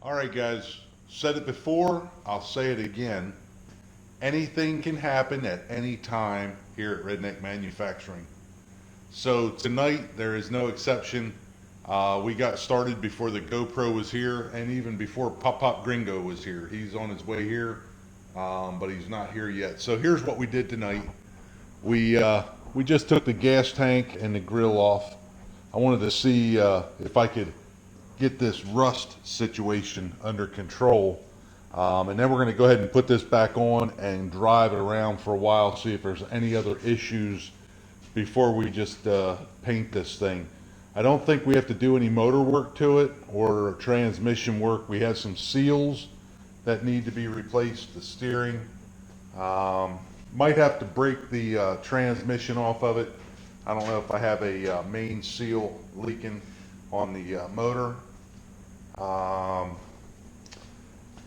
All right, guys, said it before, I'll say it again. Anything can happen at any time here at Redneck Manufacturing. So tonight, there is no exception. We got started before the GoPro was here and even before Pop Pop Gringo was here. He's on his way here, but he's not here yet. So here's what we did tonight. We just took the gas tank and the grill off. I wanted to see if I could get this rust situation under control. And then we're going to go ahead and put this back on and drive it around for a while, see if there's any other issues before we just paint this thing. I don't think we have to do any motor work to it or transmission work. We have some seals that need to be replaced, the steering. Might have to break the transmission off of it. I don't know if I have a main seal leaking on the motor.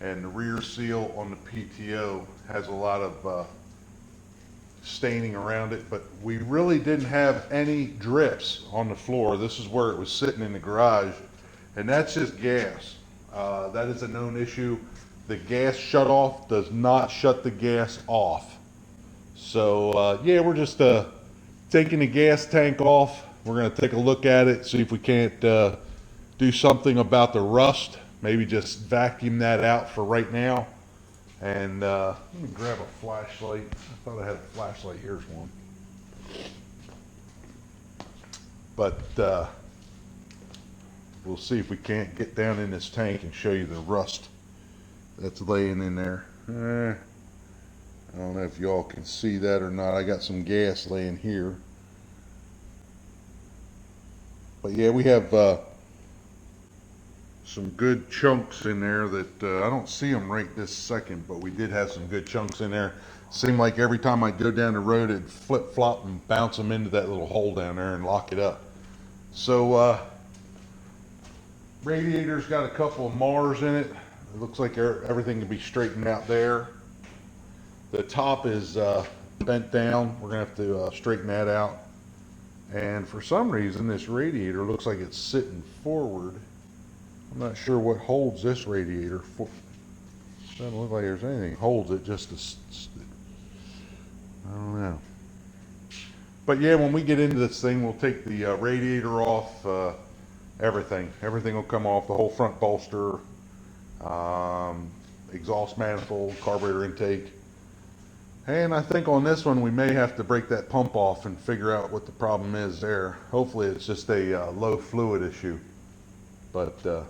And the rear seal on the PTO has a lot of staining around it, but we really didn't have any drips on the floor. This is where it was sitting in the garage, and that's just gas. That is a known issue. The gas shutoff does not shut the gas off. So yeah, we're just taking the gas tank off. We're going to take a look at it, see if we can't do something about the rust. Maybe just vacuum that out for right now. And let me grab a flashlight. I thought I had a flashlight. Here's one. But we'll see if we can't get down in this tank and show you the rust that's laying in there. I don't know if y'all can see that or not. I got some gas laying here. But yeah, we have some good chunks in there that I don't see them right this second, but we did have some good chunks in there. Seemed like every time I go down the road, it'd flip flop and bounce them into that little hole down there and lock it up. So radiator's got a couple of Mars in it. It looks like everything can be straightened out there. The top is bent down. We're gonna have to straighten that out. And for some reason, this radiator looks like it's sitting forward. I'm not sure what holds this radiator. Doesn't look like there's anything holds it. Just I don't know. But yeah, when we get into this thing, we'll take the radiator off. Everything will come off. The whole front bolster, exhaust manifold, carburetor intake. And I think on this one we may have to break that pump off and figure out what the problem is there. Hopefully it's just a low fluid issue. But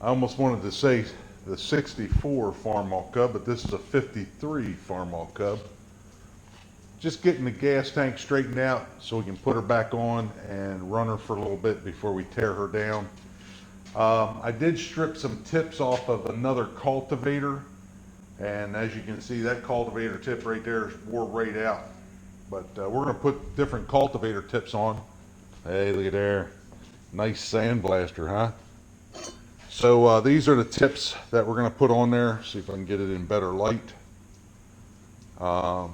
I almost wanted to say the 64 Farmall Cub, but this is a 53 Farmall Cub. Just getting the gas tank straightened out so we can put her back on and run her for a little bit before we tear her down. I did strip some tips off of another cultivator, and as you can see, that cultivator tip right there is wore right out. But we're going to put different cultivator tips on. Hey, look at there. Nice sandblaster, huh? So these are the tips that we're going to put on there. See if I can get it in better light. And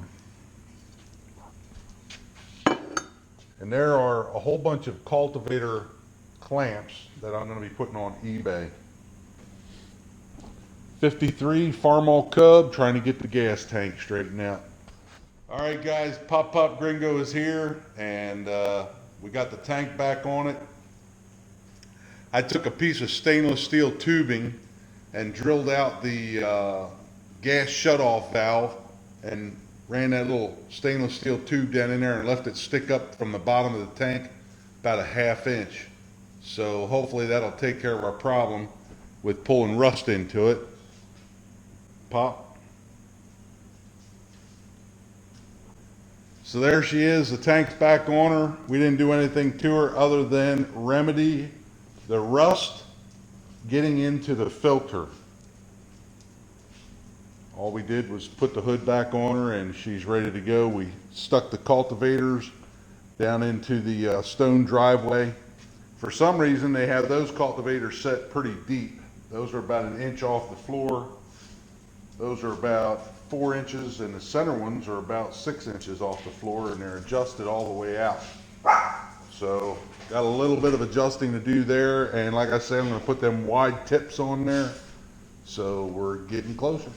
there are a whole bunch of cultivator clamps that I'm going to be putting on eBay. 53 Farmall Cub, trying to get the gas tank straightened out. All right, guys, Pop Pop Gringo is here, and we got the tank back on it. I took a piece of stainless steel tubing and drilled out the gas shutoff valve and ran that little stainless steel tube down in there and left it stick up from the bottom of the tank about a ½ inch. So hopefully that'll take care of our problem with pulling rust into it. Pop. So there she is. The tank's back on her. We didn't do anything to her other than remedy the rust getting into the filter. All we did was put the hood back on her and she's ready to go. We stuck the cultivators down into the stone driveway. For some reason they have those cultivators set pretty deep. Those are about 1 inch off the floor. Those are about 4 inches, and the center ones are about 6 inches off the floor, and they're adjusted all the way out. So got a little bit of adjusting to do there, and like I said, I'm going to put them wide tips on there. So we're getting closer.